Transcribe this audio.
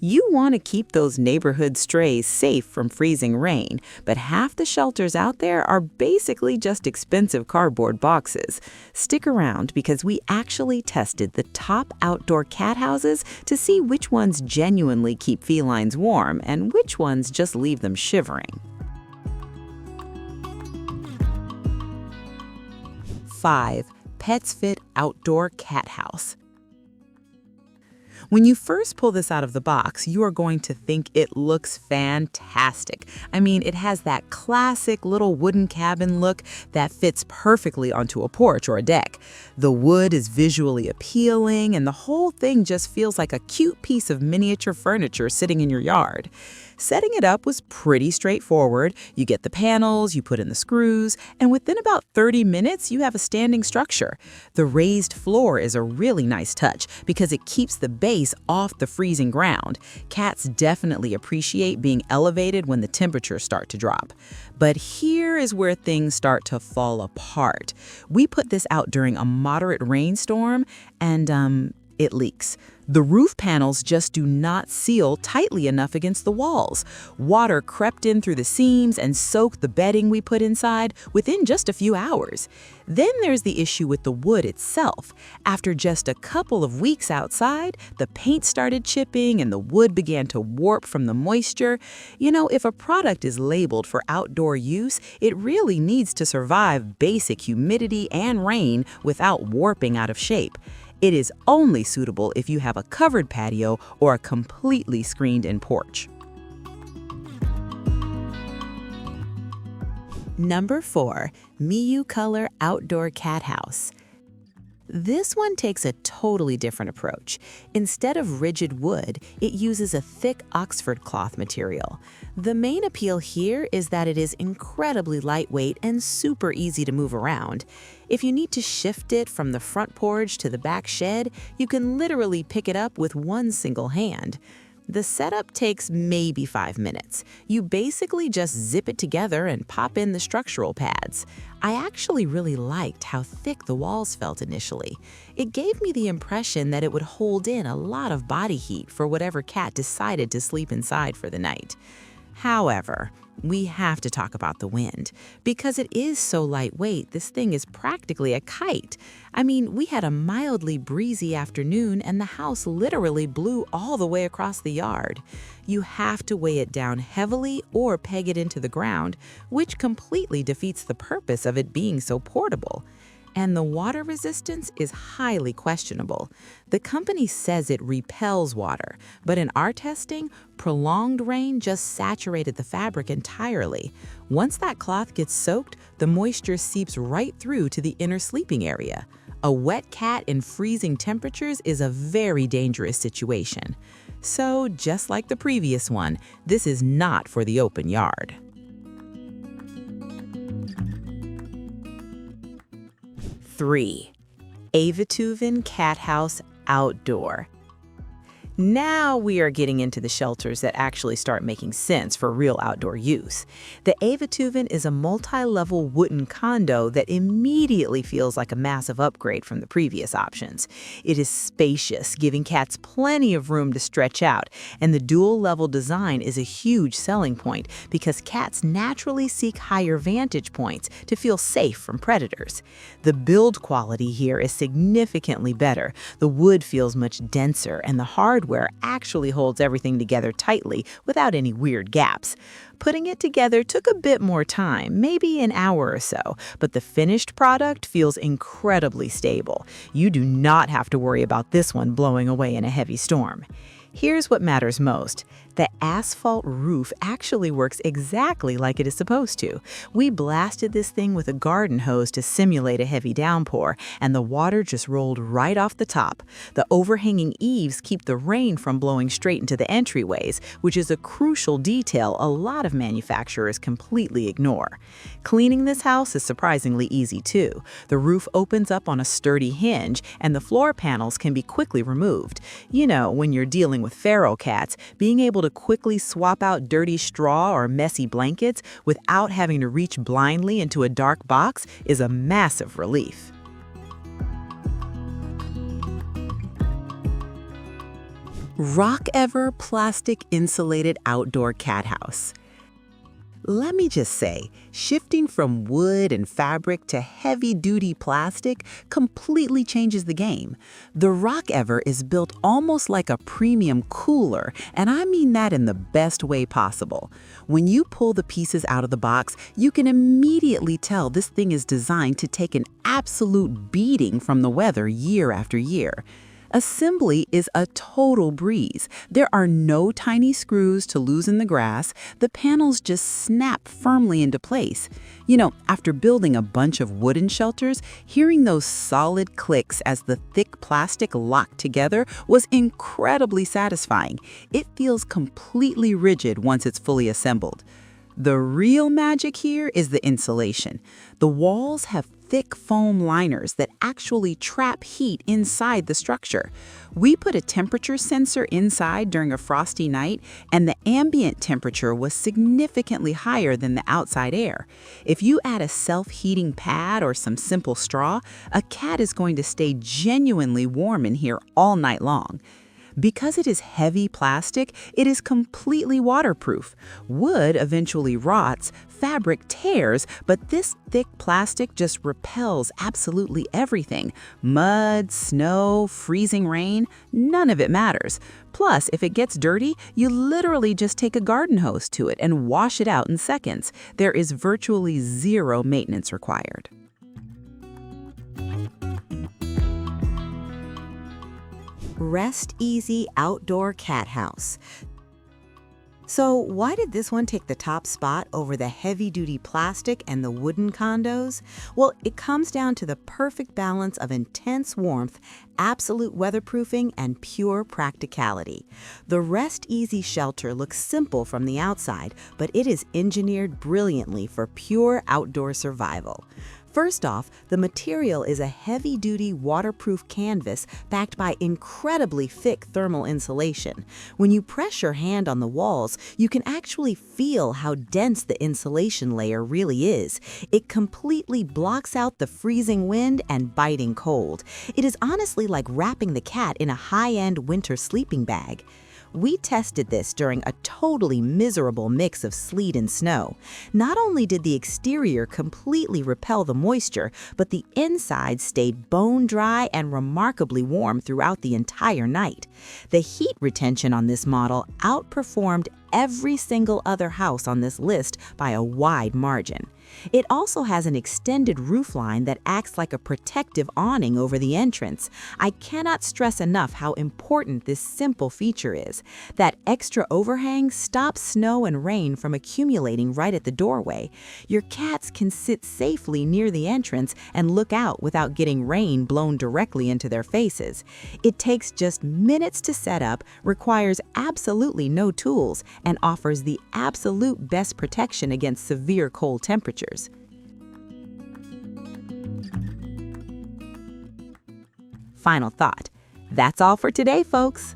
You want to keep those neighborhood strays safe from freezing rain, but half the shelters out there are basically just expensive cardboard boxes. Stick around because we actually tested the top outdoor cat houses to see which ones genuinely keep felines warm and which ones just leave them shivering. 5. Petsfit Outdoor Cat House. When you first pull this out of the box, you are going to think it looks fantastic. I mean, it has that classic little wooden cabin look that fits perfectly onto a porch or a deck. The wood is visually appealing, and the whole thing just feels like a cute piece of miniature furniture sitting in your yard. Setting it up was pretty straightforward. You get the panels, you put in the screws, and within about 30 minutes, you have a standing structure. The raised floor is a really nice touch because it keeps the base off the freezing ground. Cats definitely appreciate being elevated when the temperatures start to drop. But here is where things start to fall apart. We put this out during a moderate rainstorm, and it leaks. The roof panels just do not seal tightly enough against the walls. Water crept in through the seams and soaked the bedding we put inside within just a few hours. Then there's the issue with the wood itself. After just a couple of weeks outside, the paint started chipping and the wood began to warp from the moisture. You know, if a product is labeled for outdoor use, it really needs to survive basic humidity and rain without warping out of shape. It is only suitable if you have a covered patio or a completely screened-in porch. Number 4. Miu Color Outdoor Cat House. This one takes a totally different approach. Instead of rigid wood, it uses a thick Oxford cloth material. The main appeal here is that it is incredibly lightweight and super easy to move around. If you need to shift it from the front porch to the back shed, you can literally pick it up with one single hand. The setup takes maybe 5 minutes. You basically just zip it together and pop in the structural pads. I actually really liked how thick the walls felt initially. It gave me the impression that it would hold in a lot of body heat for whatever cat decided to sleep inside for the night. However, we have to talk about the wind. Because it is so lightweight, this thing is practically a kite. I mean, we had a mildly breezy afternoon and the house literally blew all the way across the yard. You have to weigh it down heavily or peg it into the ground, which completely defeats the purpose of it being so portable. And the water resistance is highly questionable. The company says it repels water, but in our testing, prolonged rain just saturated the fabric entirely. Once that cloth gets soaked, the moisture seeps right through to the inner sleeping area. A wet cat in freezing temperatures is a very dangerous situation. So, just like the previous one, this is not for the open yard. 3. Aivituvin Cat House Outdoor. Now we are getting into the shelters that actually start making sense for real outdoor use. The Aivituvin is a multi-level wooden condo that immediately feels like a massive upgrade from the previous options. It is spacious, giving cats plenty of room to stretch out, and the dual-level design is a huge selling point because cats naturally seek higher vantage points to feel safe from predators. The build quality here is significantly better. The wood feels much denser, and the hardware actually holds everything together tightly without any weird gaps. Putting it together took a bit more time, maybe an hour or so, but the finished product feels incredibly stable. You do not have to worry about this one blowing away in a heavy storm. Here's what matters most. The asphalt roof actually works exactly like it is supposed to. We blasted this thing with a garden hose to simulate a heavy downpour, and the water just rolled right off the top. The overhanging eaves keep the rain from blowing straight into the entryways, which is a crucial detail a lot of manufacturers completely ignore. Cleaning this house is surprisingly easy too. The roof opens up on a sturdy hinge, and the floor panels can be quickly removed. You know, when you're dealing with feral cats, being able to quickly swap out dirty straw or messy blankets without having to reach blindly into a dark box is a massive relief. Rockever plastic insulated outdoor cat house. Let me just say, shifting from wood and fabric to heavy-duty plastic completely changes the game. The Rockever is built almost like a premium cooler, and I mean that in the best way possible. When you pull the pieces out of the box, you can immediately tell this thing is designed to take an absolute beating from the weather year after year. Assembly is a total breeze. There are no tiny screws to loosen the grass. The panels just snap firmly into place. You know, after building a bunch of wooden shelters, hearing those solid clicks as the thick plastic locked together was incredibly satisfying. It feels completely rigid once it's fully assembled. The real magic here is the insulation. The walls have thick foam liners that actually trap heat inside the structure. We put a temperature sensor inside during a frosty night, and the ambient temperature was significantly higher than the outside air. If you add a self-heating pad or some simple straw, a cat is going to stay genuinely warm in here all night long. Because it is heavy plastic, it is completely waterproof. Wood eventually rots, fabric tears, but this thick plastic just repels absolutely everything. Mud, snow, freezing rain, none of it matters. Plus, if it gets dirty, you literally just take a garden hose to it and wash it out in seconds. There is virtually zero maintenance required. Rest-Eazzzy Outdoor Cat House. So why did this one take the top spot over the heavy-duty plastic and the wooden condos? Well, it comes down to the perfect balance of intense warmth, absolute weatherproofing, and pure practicality. The Rest-Eazzzy shelter looks simple from the outside, but it is engineered brilliantly for pure outdoor survival. First off, the material is a heavy-duty waterproof canvas backed by incredibly thick thermal insulation. When you press your hand on the walls, you can actually feel how dense the insulation layer really is. It completely blocks out the freezing wind and biting cold. It is honestly like wrapping the cat in a high-end winter sleeping bag. We tested this during a totally miserable mix of sleet and snow. Not only did the exterior completely repel the moisture, but the inside stayed bone dry and remarkably warm throughout the entire night. The heat retention on this model outperformed every single other house on this list by a wide margin. It also has an extended roofline that acts like a protective awning over the entrance. I cannot stress enough how important this simple feature is. That extra overhang stops snow and rain from accumulating right at the doorway. Your cats can sit safely near the entrance and look out without getting rain blown directly into their faces. It takes just minutes to set up, requires absolutely no tools, and offers the absolute best protection against severe cold temperatures. Final thought. That's all for today, folks.